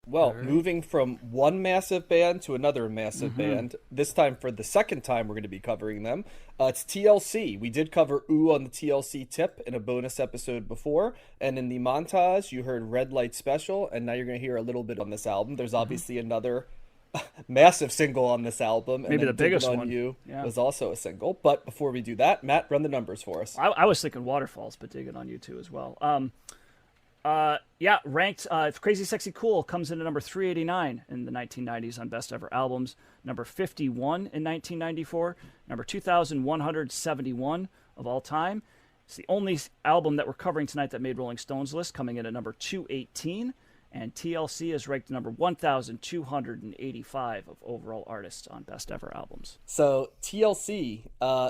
Well, All right. moving from one massive band to another massive Mm-hmm. band, this time for the second time we're going to be covering them. It's TLC. We did cover Ooh on the TLC tip in a bonus episode before, and in the montage you heard Red Light Special, and now you're going to hear a little bit on this album. There's Mm-hmm. obviously another massive single on this album, and Maybe the then Diggin' biggest on one. You Yeah. was also a single. But before we do that, Matt, run the numbers for us. I was thinking Waterfalls, but Digging on You too as well. Yeah, ranked. Crazy Sexy Cool comes in at number 389 in the 1990s on Best Ever Albums, number 51 in 1994, number 2,171 of all time. It's the only album that we're covering tonight that made Rolling Stone's list, coming in at number 218. And TLC is ranked number 1,285 of overall artists on Best Ever Albums. So TLC,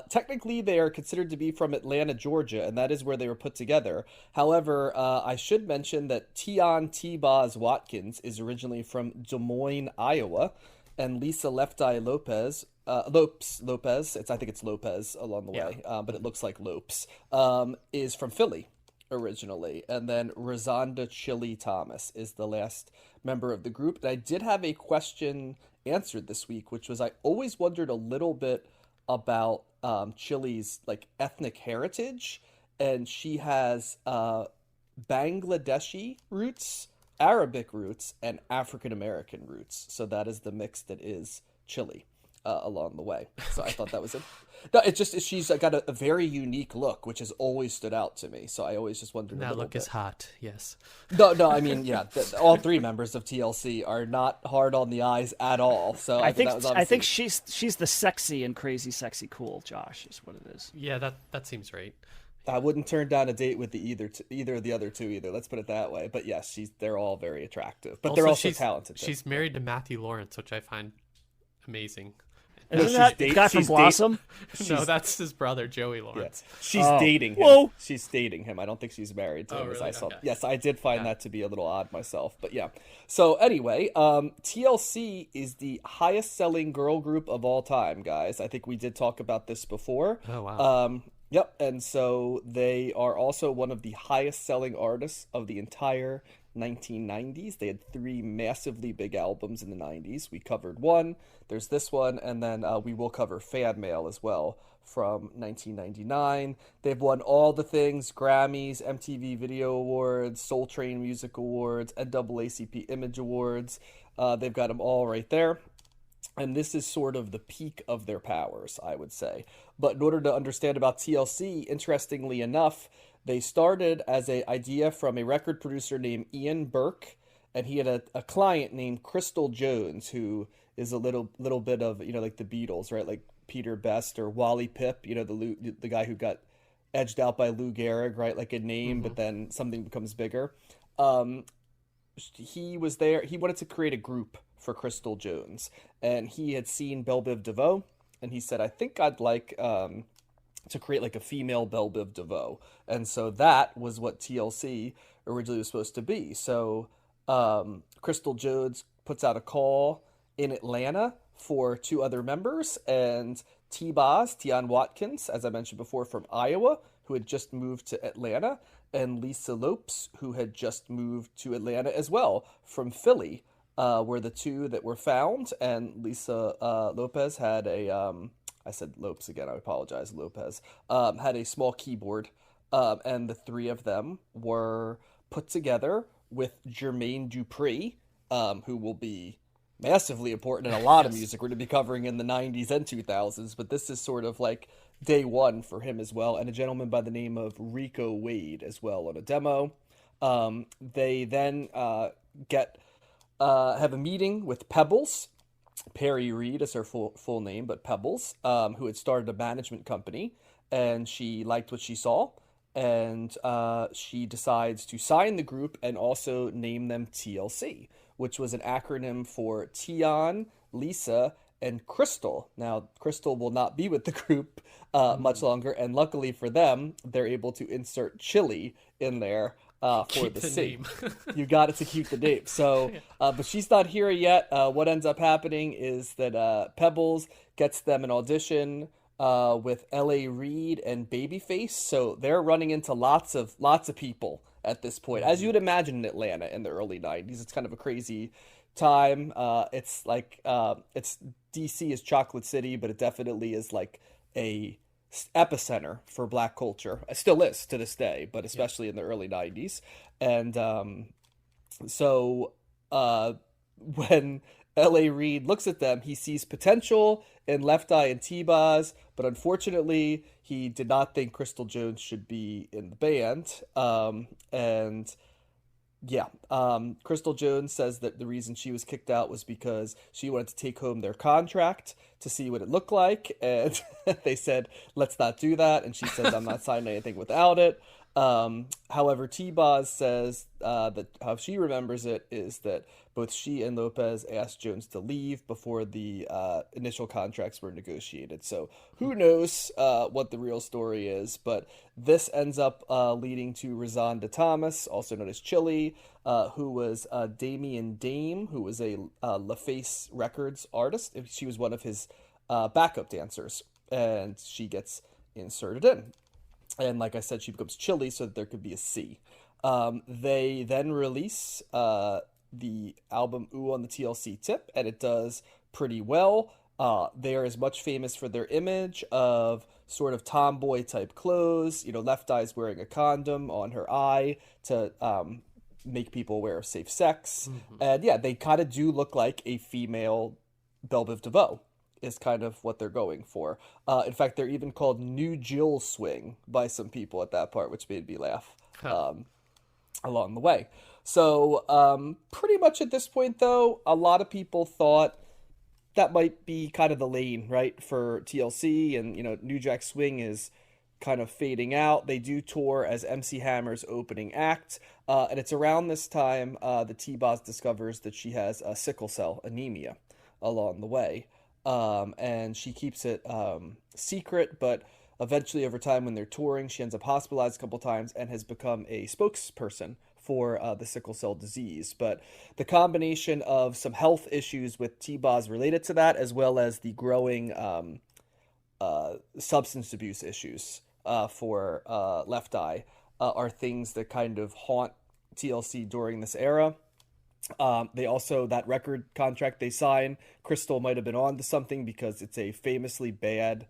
technically they are considered to be from Atlanta, Georgia, and that is where they were put together. However, I should mention that Tion T-Boz Watkins is originally from Des Moines, Iowa, and Lisa Left Eye Lopez, Lopez, I think it's Lopez along the way, but it looks like Lopes, is from Philly originally, and then Rosanda Chili Thomas is the last member of the group. And I did have a question answered this week, which was I always wondered a little bit about Chili's like ethnic heritage, and she has Bangladeshi roots, Arabic roots, and African American roots. So that is the mix that is Chili along the way. So I thought that was it. No, it's just she's got a very unique look, which has always stood out to me. So I always just wondered. That look is hot. Yes. No, I mean, yeah, all three members of TLC are not hard on the eyes at all. So I think that was I think obviously- she's the sexy and Crazy Sexy Cool. Josh is what it is. Yeah, that seems right. I wouldn't turn down a date with either of the other two either. Let's put it that way. But yes, they're all very attractive, but they're also she's, talented. Too. She's married to Matthew Lawrence, which I find amazing. Isn't she's that date- guy from she's date- Blossom? No, that's his brother, Joey Yeah. Lawrence. She's Oh. dating him. Whoa. She's dating him. I don't think she's married to Oh, him as really? I saw. Okay. Yes, I did find that to be a little odd myself. But yeah. So anyway, TLC is the highest selling girl group of all time, guys. I think we did talk about this before. Oh, wow. Yep. And so they are also one of the highest selling artists of the entire 1990s. They had three massively big albums in the 90s. We covered one. There's this one, and then we will cover Fan Mail as well from 1999. They've won all the things: Grammys, MTV Video Awards, Soul Train Music Awards, NAACP Image Awards. They've got them all right there. And this is sort of the peak of their powers, I would say. But in order to understand about TLC, interestingly enough, they started as an idea from a record producer named Ian Burke, and he had a client named Crystal Jones, who is a little bit of, like the Beatles, right? Like Peter Best or Wally Pipp, the guy who got edged out by Lou Gehrig, right? Like a name, but then something becomes bigger. He was there. He wanted to create a group for Crystal Jones, and he had seen Belle Biv DeVoe, and he said, I think I'd like to create like a female Belle Biv DeVoe. And so that was what TLC originally was supposed to be. So Crystal Jones puts out a call in Atlanta for two other members, and T-Boz, Tion Watkins, as I mentioned before, from Iowa, who had just moved to Atlanta, and Lisa Lopes, who had just moved to Atlanta as well from Philly, were the two that were found. And Lisa Lopez had I said Lopes again, I apologize, Lopez, had a small keyboard, and the three of them were put together with Jermaine Dupri, who will be massively important in a lot of music we're going to be covering in the 90s and 2000s, but this is sort of like day one for him as well, and a gentleman by the name of Rico Wade as well on a demo. They then have a meeting with Pebbles. Perry Reed is her full name, but Pebbles, who had started a management company, and she liked what she saw, and she decides to sign the group and also name them TLC, which was an acronym for Tion, Lisa, and Crystal. Now, Crystal will not be with the group much longer, and luckily for them, they're able to insert Chili in there for Keep the the C. name. You got it to keep the name. So, but she's not here yet. What ends up happening is that Pebbles gets them an audition with L.A. Reid and Babyface. So they're running into lots of people at this point, as you would imagine in Atlanta in the early 90s. It's kind of a crazy time. It's like it's DC is Chocolate City, but it definitely is like a epicenter for Black culture. It still is to this day, but especially in the early 90s. And so when L.A. Reid looks at them, he sees potential in Left Eye and T-Boz, but unfortunately, he did not think Crystal Jones should be in the band. Crystal Jones says that the reason she was kicked out was because she wanted to take home their contract to see what it looked like, and they said, let's not do that, and she says, I'm not signing anything without it. However, T-Boz says that how she remembers it is that both she and Lopez asked Jones to leave before the initial contracts were negotiated. So who knows what the real story is, but this ends up leading to Razonda Thomas, also known as Chili, who was Damian Dame, who was a LaFace Records artist. She was one of his backup dancers, and she gets inserted in. And like I said, she becomes Chili so that there could be a C. They then release the album Ooooh on the TLC tip, and it does pretty well. They are as much famous for their image of sort of tomboy type clothes. You know, Left Eye's wearing a condom on her eye to make people aware of safe sex. And yeah, they kind of do look like a female Belle Biv DeVoe. Is kind of what they're going for. In fact, they're even called New Jill Swing by some people at that part, which made me laugh along the way. So pretty much at this point, though, a lot of people thought that might be kind of the lane, right, for TLC. And, you know, New Jack Swing is kind of fading out. They do tour as MC Hammer's opening act. And it's around this time that T-Boz discovers that she has sickle cell anemia along the way. And she keeps it secret, but eventually over time when they're touring, she ends up hospitalized a couple times and has become a spokesperson for the sickle cell disease. But the combination of some health issues with T-Boz related to that, as well as the growing substance abuse issues for Left Eye, are things that kind of haunt TLC during this era. They also, that record contract they sign, Crystal might have been on to something because it's a famously bad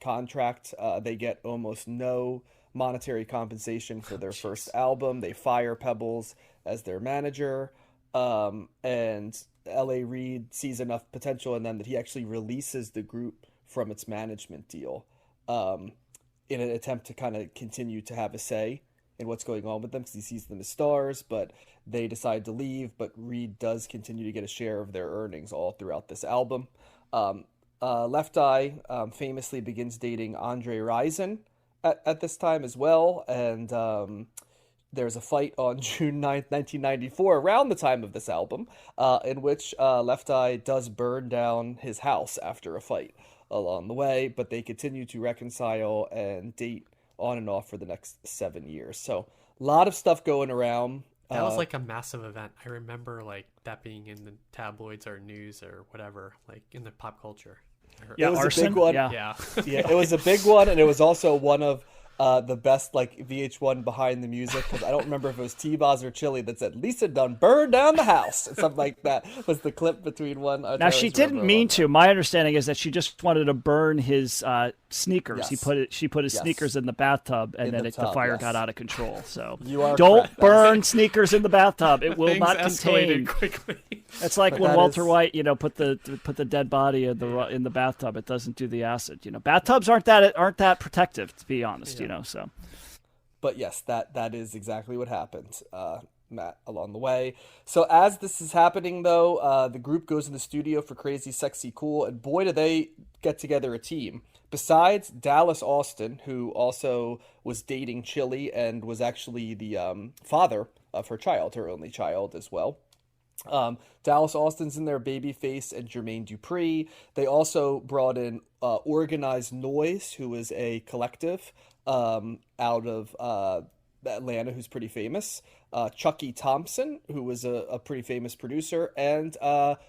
contract. They get almost no monetary compensation for their first album. They fire Pebbles as their manager. And L.A. Reid sees enough potential in them that he actually releases the group from its management deal in an attempt to kind of continue to have a say in what's going on with them because he sees them as stars, but they decide to leave, but Reid does continue to get a share of their earnings all throughout this album. Left Eye famously begins dating Andre Rison at this time as well, and there's a fight on June 9th, 1994, around the time of this album, in which Left Eye does burn down his house after a fight along the way, but they continue to reconcile and date on and off for the next 7 years. So a lot of stuff going around. That was like a massive event. I remember like that being in the tabloids or news or whatever, like in the pop culture. Yeah, it was arson? a big one. Yeah. Yeah, it was a big one, and it was also one of the best like VH1 behind the music, because I don't remember if it was T-Boz or Chili that said Lisa done burned down the house, something like that was the clip between one. Now she didn't mean to. My understanding is that she just wanted to burn his sneakers. Yes. She put his sneakers in the bathtub, and then the fire got out of control. So You are don't correct. burn sneakers in the bathtub. It will Things not escalated contain. quickly. It's like But when that Walter is- White, put the dead body in the bathtub. It doesn't do the acid. Bathtubs aren't that protective, to be honest. So. But yes, that is exactly what happened, Matt, along the way. So as this is happening, though, the group goes in the studio for Crazy Sexy Cool, and boy, do they get together a team. Besides Dallas Austin, who also was dating Chili and was actually the father of her child, her only child as well. Dallas Austin's in there, Babyface and Jermaine Dupri. They also brought in Organized Noise, who is a collective out of Atlanta who's pretty famous. Chucky Thompson, who was a pretty famous producer, and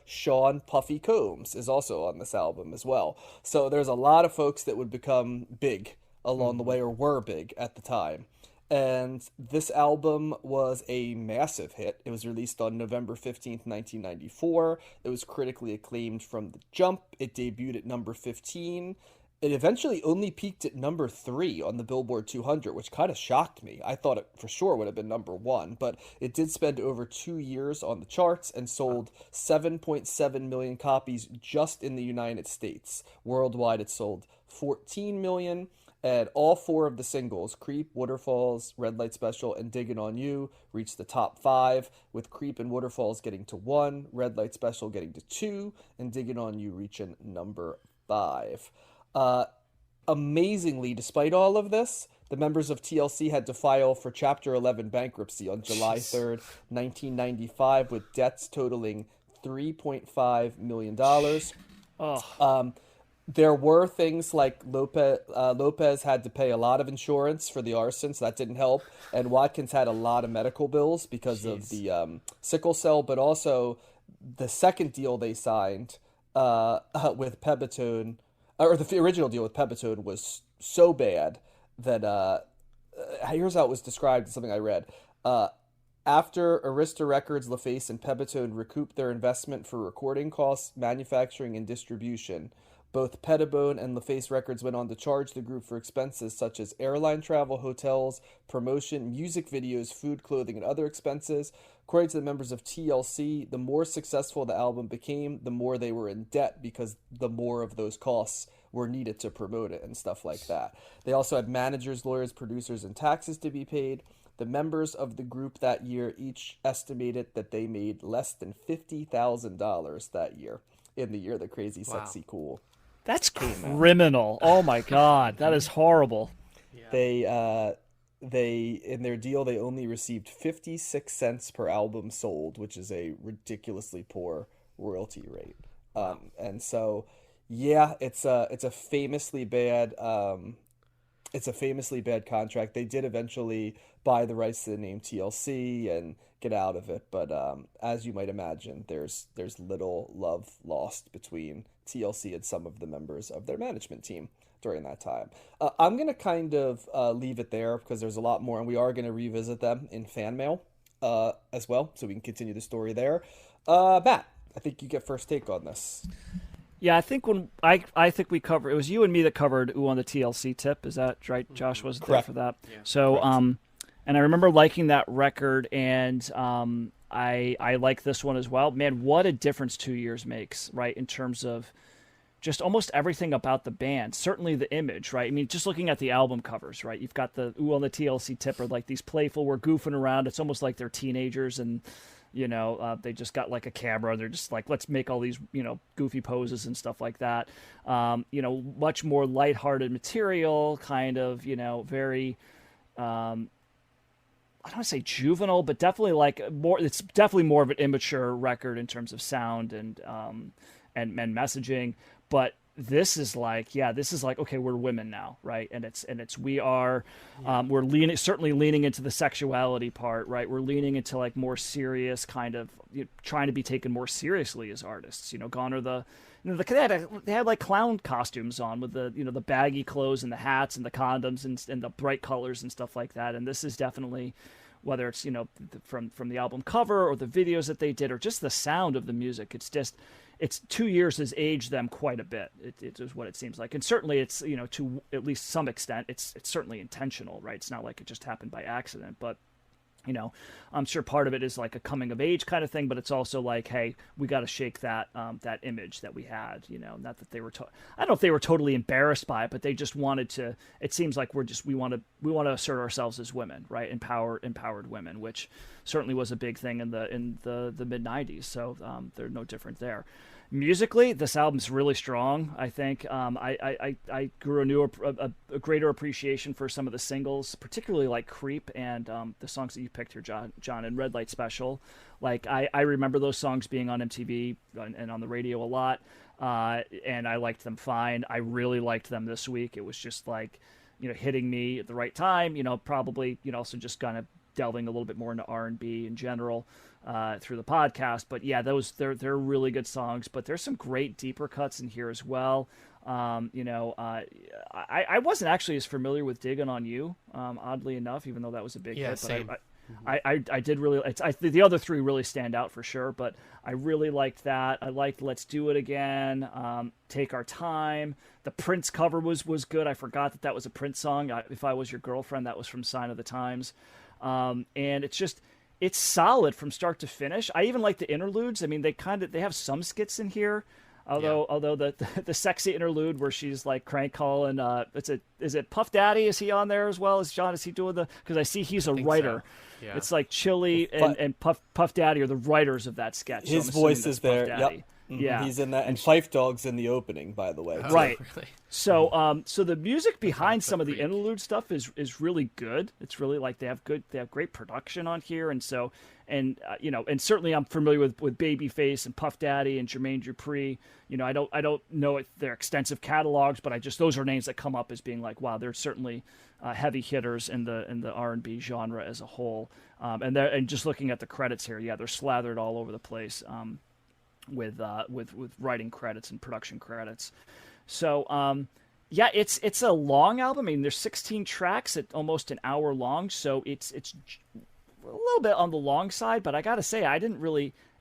Sean Puffy Combs is also on this album as well. So there's a lot of folks that would become big along the way, or were big at the time. And this album was a massive hit. It was released on November 15th, 1994. It was critically acclaimed from the jump. It debuted at number 15. It eventually only peaked at number 3 on the Billboard 200, which kind of shocked me. I thought it for sure would have been number 1, but it did spend over 2 years on the charts and sold 7.7 million copies just in the United States. Worldwide, it sold 14 million. And all 4 of the singles, Creep, Waterfalls, Red Light Special, and Diggin' on You, reached the top 5, with Creep and Waterfalls getting to 1, Red Light Special getting to 2, and Diggin' on You reaching number 5. Amazingly, despite all of this, the members of TLC had to file for Chapter 11 bankruptcy on July 3rd, 1995, with debts totaling $3.5 million. Oh. There were things like Lopez had to pay a lot of insurance for the arson, so that didn't help. And Watkins had a lot of medical bills because of the sickle cell, but also the second deal they signed with Pepitone, or the original deal with Pepitone, was so bad that here's how it was described in something I read. After Arista Records, LaFace, and Pepitone recouped their investment for recording costs, manufacturing, and distribution, both Pettibone and LaFace Records went on to charge the group for expenses such as airline travel, hotels, promotion, music videos, food, clothing, and other expenses. According to the members of TLC, the more successful the album became, the more they were in debt because the more of those costs were needed to promote it and stuff like that. They also had managers, lawyers, producers, and taxes to be paid. The members of the group that year each estimated that they made less than $50,000 that year, in the year the Crazy Sexy Cool. That's criminal. Oh my God, that is horrible. Yeah. They in their deal they only received 56 cents per album sold, which is a ridiculously poor royalty rate. And so yeah, it's a famously bad contract. They did eventually buy the rights to the name TLC and get out of it, but as you might imagine, there's little love lost between TLC and some of the members of their management team during that time. I'm going to kind of leave it there because there's a lot more, and we are going to revisit them in fan mail as well, so we can continue the story there. Matt, I think you get first take on this. Yeah, I think I think we covered, it was you and me that covered Ooh on the TLC tip. Is that right? Josh wasn't there for that. Yeah. So, Correct. And I remember liking that record, and I like this one as well. Man, what a difference 2 years makes, right? In terms of just almost everything about the band. Certainly the image, right? I mean, just looking at the album covers, right? You've got the Ooh on the TLC tip, are like these playful, we're goofing around. It's almost like they're teenagers, and they just got like a camera. They're just like, let's make all these, goofy poses and stuff like that. Much more lighthearted material, kind of, very, I don't want to say juvenile, but definitely like more. It's definitely more of an immature record in terms of sound and messaging. But this is like, okay, we're women now, right? And we're certainly leaning into the sexuality part, right? We're leaning into like more serious kind of trying to be taken more seriously as artists. Gone are they had like clown costumes on with the the baggy clothes and the hats and the condoms and the bright colors and stuff like that. And this is definitely, whether it's from the album cover or the videos that they did or just the sound of the music, it's 2 years has aged them quite a bit. It is what it seems like, and certainly it's to at least some extent it's certainly intentional, right? It's not like it just happened by accident, but I'm sure part of it is like a coming of age kind of thing, but it's also like, hey, we got to shake that image that we had, not that they were, I don't know if they were totally embarrassed by it, but they just wanted to, it seems like we want to assert ourselves as women, right? Empowered women, which certainly was a big thing in the mid 90s. So they're no different there. Musically, this album's really strong. I think I grew a greater appreciation for some of the singles, particularly like "Creep" and the songs that you picked here, John, and "Red Light Special." Like I remember those songs being on MTV and on the radio a lot, and I liked them fine. I really liked them this week. It was just like hitting me at the right time. Probably also just kind of delving a little bit more into R&B in general through the podcast. But yeah, they're really good songs. But there's some great deeper cuts in here as well. I wasn't actually as familiar with "Digging on You," oddly enough, even though that was a big hit. Same. But I did really. The other three really stand out for sure, but I really liked that. I liked "Let's Do It Again," "Take Our Time." The Prince cover was good. I forgot that was a Prince song. "If I Was Your Girlfriend," that was from Sign of the Times, and it's solid from start to finish. I even like the interludes. I mean, they have some skits in here. Although the sexy interlude where she's like crank calling, is it Puff Daddy? Is he on there as well as John? Is he doing because I see he's a writer. So. Yeah. It's like Chili and Puff Daddy are the writers of that sketch. His so voice is there. Yep. Yeah, he's in that, and Fife Dog's in the opening, by the way. Right. Really? So the music behind some of the interlude stuff is really good. It's really like they have great production on here, and so and certainly I'm familiar with Babyface and Puff Daddy and Jermaine Dupri. I don't know their extensive catalogs, but those are names that come up as being like, wow, they're certainly heavy hitters in the R&B genre as a whole. And just looking at the credits here, yeah, they're slathered all over the place. With writing credits and production credits. So yeah, it's a long album. I mean, there's 16 tracks at almost an hour long, so it's a little bit on the long side, but I gotta say it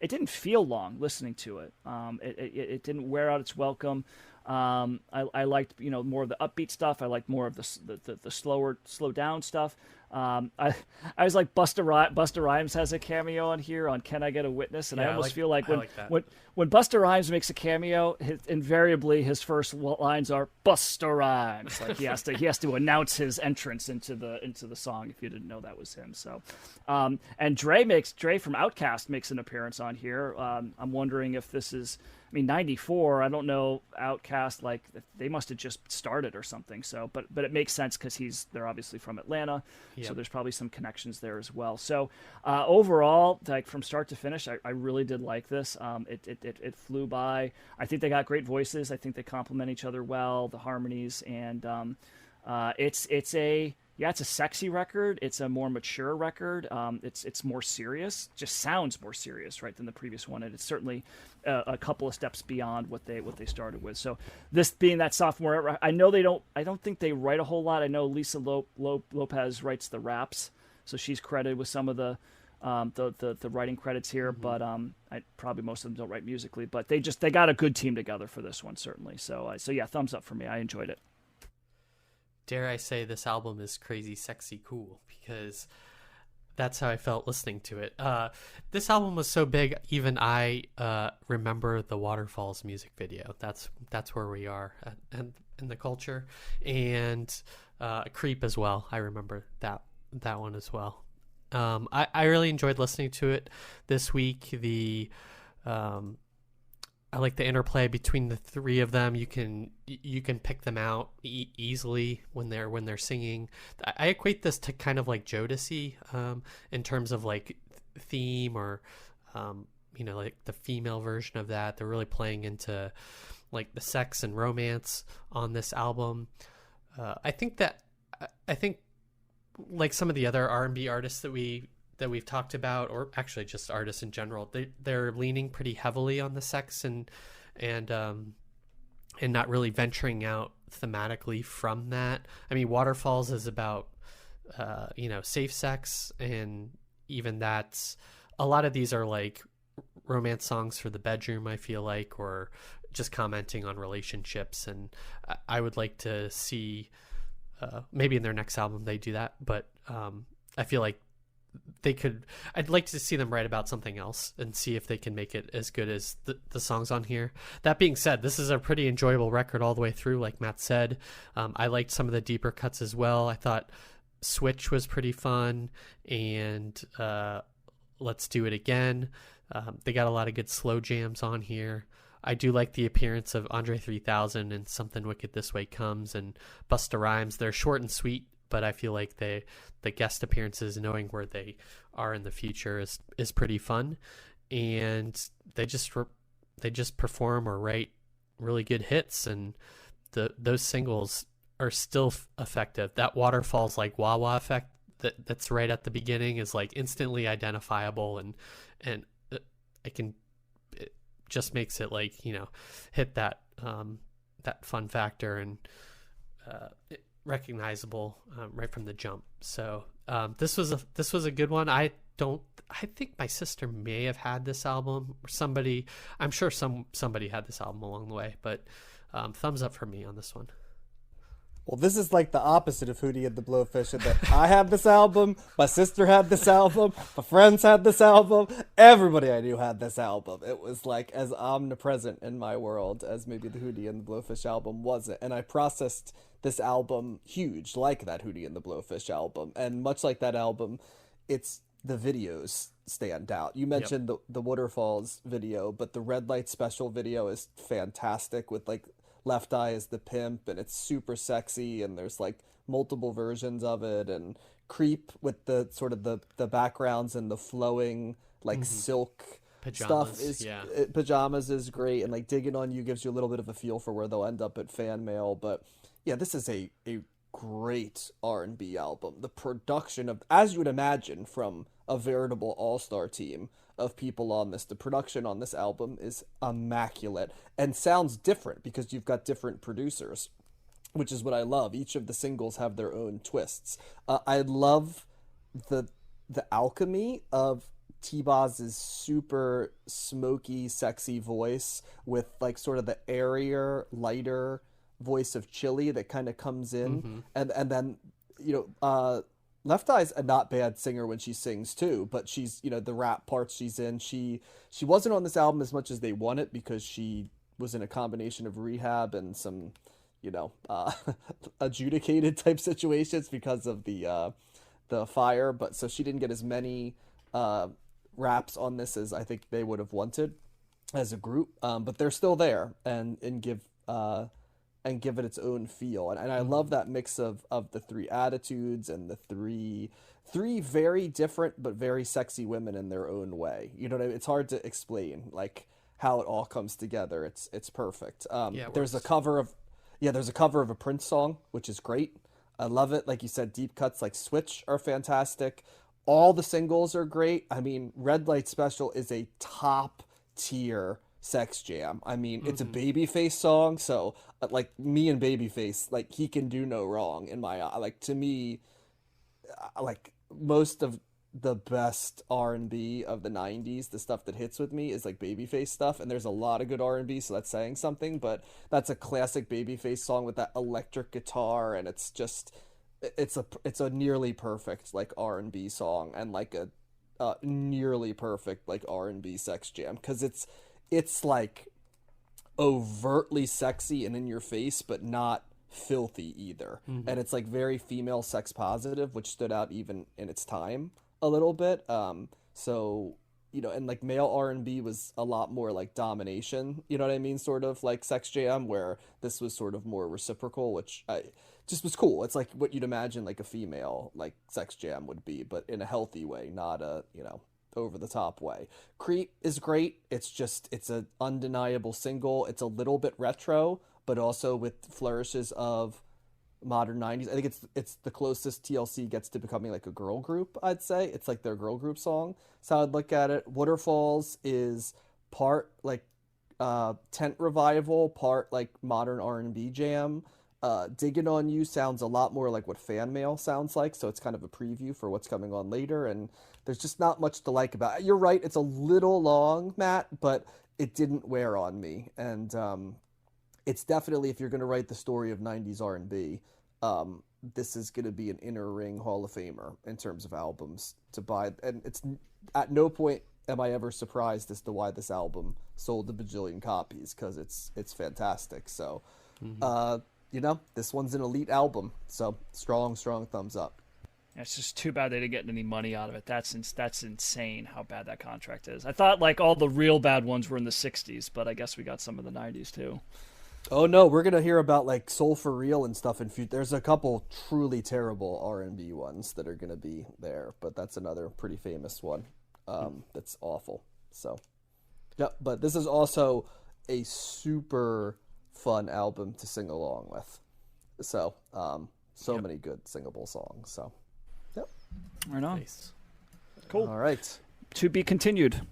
didn't feel long listening to it. It didn't wear out its welcome. I liked more of the upbeat stuff. I liked more of the slow down stuff. I was like Busta Rhymes has a cameo on here on "Can I Get a Witness," and I almost feel like when Busta Rhymes makes a cameo, invariably his first lines are "Busta Rhymes." Like he has to announce his entrance into the song. If you didn't know that was him, so and Dre from Outkast makes an appearance on here. I'm wondering if this is. I mean, 94, I don't know, Outkast, like, they must have just started or something. So, but it makes sense because they're obviously from Atlanta. Yep. So there's probably some connections there as well. So overall, like from start to finish, I really did like this. It flew by. I think they got great voices. I think they complement each other well, the harmonies. And it's a sexy record. It's a more mature record. It's more serious. Just sounds more serious, right, than the previous one. And it's certainly a couple of steps beyond what they started with. So this being that sophomore, I know I don't think they write a whole lot. I know Lisa Lopez writes the raps, so she's credited with some of the writing credits here. Mm-hmm. But probably most of them don't write musically. But they got a good team together for this one, certainly. So yeah, thumbs up for me. I enjoyed it. Dare I say this album is crazy, sexy, cool, because that's how I felt listening to it. This album was so big, even I remember the Waterfalls music video. That's where we are in the culture, and Creep as well. I remember that one as well. I really enjoyed listening to it this week. I like the interplay between the three of them. You can pick them out easily when they're singing. I equate this to kind of like Jodeci in terms of like theme or like the female version of that. They're really playing into like the sex and romance on this album. I think like some of the other R&B artists that we've talked about, or actually just artists in general, they're leaning pretty heavily on the sex and not really venturing out thematically from that. I mean, Waterfalls is about safe sex, and even that's a lot of these are like romance songs for the bedroom, I feel like, or just commenting on relationships. And I would like to see maybe in their next album they do that, but I feel like I'd like to see them write about something else and see if they can make it as good as the songs on here. That being said, this is a pretty enjoyable record all the way through, like Matt said. I liked some of the deeper cuts as well. I thought Switch was pretty fun, and Let's Do It Again. They got a lot of good slow jams on here. I do like the appearance of Andre 3000 and Something Wicked This Way Comes, and Busta Rhymes. They're short and sweet, but I feel like the guest appearances, knowing where they are in the future, is pretty fun. And they just perform or write really good hits, and those singles are still effective. That Waterfalls like wah wah effect that's right at the beginning is like instantly identifiable, and I can, it just makes it like, you know, hit that that fun factor and recognizable right from the jump. So this was a good one. I think my sister may have had this album, or somebody, I'm sure somebody had this album along the way, but thumbs up for me on this one. Well, this is like the opposite of Hootie and the Blowfish, in that I had this album, my sister had this album, my friends had this album, everybody I knew had this album. It was like as omnipresent in my world as maybe the Hootie and the Blowfish album wasn't. And I processed this album huge, like that Hootie and the Blowfish album. And much like that album, it's the videos stand out. You mentioned the Waterfalls video, but the Red Light Special video is fantastic, with like Left Eye is the pimp, and it's super sexy, and there's like multiple versions of it. And Creep with the sort of the backgrounds and the flowing like silk Pajamas, stuff is yeah. Pajamas is great, and like Digging on You gives you a little bit of a feel for where they'll end up at fan mail. But yeah, this is a great R&B album. The production of, as you would imagine from a veritable all-star team of people on this, the production on this album is immaculate and sounds different because you've got different producers, which is what I love. Each of the singles have their own twists. I love the alchemy of T-Boz's super smoky, sexy voice with like sort of the airier, lighter voice of Chili that kind of comes in, and then, you know, Left Eye's a not bad singer when she sings too, but she's, you know, the rap parts she's in, she wasn't on this album as much as they wanted because she was in a combination of rehab and some, you know, adjudicated type situations because of the fire, but so she didn't get as many raps on this as I think they would have wanted as a group, but they're still there and give it its own feel. And I love that mix of the three attitudes and the three very different but very sexy women in their own way. You know what I mean? It's hard to explain like how it all comes together. It's perfect. There's a cover of a Prince song, which is great. I love it. Like you said, deep cuts like Switch are fantastic. All the singles are great. I mean, Red Light Special is a top tier sex jam. I mean, it's a Babyface song, so like me and Babyface, like he can do no wrong in my eye. Like to me, like most of the best R&B of the 90s, the stuff that hits with me is like Babyface stuff, and there's a lot of good R&B, so that's saying something, but that's a classic Babyface song with that electric guitar, and it's just it's a nearly perfect like R&B song, and like a nearly perfect like R&B sex jam, because it's like overtly sexy and in your face, but not filthy either. And it's like very female sex positive, which stood out even in its time a little bit. So, you know, and like male R&B was a lot more like domination, you know what I mean? Sort of like sex jam, where this was sort of more reciprocal, which I just was cool. It's like what you'd imagine like a female like sex jam would be, but in a healthy way, not a, you know, over the top way. Creep is great. It's an undeniable single. It's a little bit retro, but also with flourishes of modern 90s. I think it's the closest TLC gets to becoming like a girl group, I'd say. It's like their girl group song. So I'd look at it. Waterfalls is part like tent revival, part like modern R&B jam. Digging on You sounds a lot more like what Fan Mail sounds like, so it's kind of a preview for what's coming on later, and there's just not much to like about it. You're right, it's a little long, Matt, but it didn't wear on me, and it's definitely, if you're going to write the story of 90s R&B, this is going to be an inner ring Hall of Famer in terms of albums to buy, and it's at no point am I ever surprised as to why this album sold a bajillion copies, because it's fantastic. So you know, this one's an elite album, so strong thumbs up. It's just too bad they didn't get any money out of it. That's insane how bad that contract is. I thought like all the real bad ones were in the 60s, but I guess we got some of the 90s too. Oh no, we're gonna hear about like Soul for Real and stuff in future. There's a couple truly terrible R&B ones that are gonna be there, but that's another pretty famous one that's awful. So, yeah, but this is also a super fun album to sing along with. So, many good singable songs. So, yep. Right on. Nice. Cool. All right. To be continued.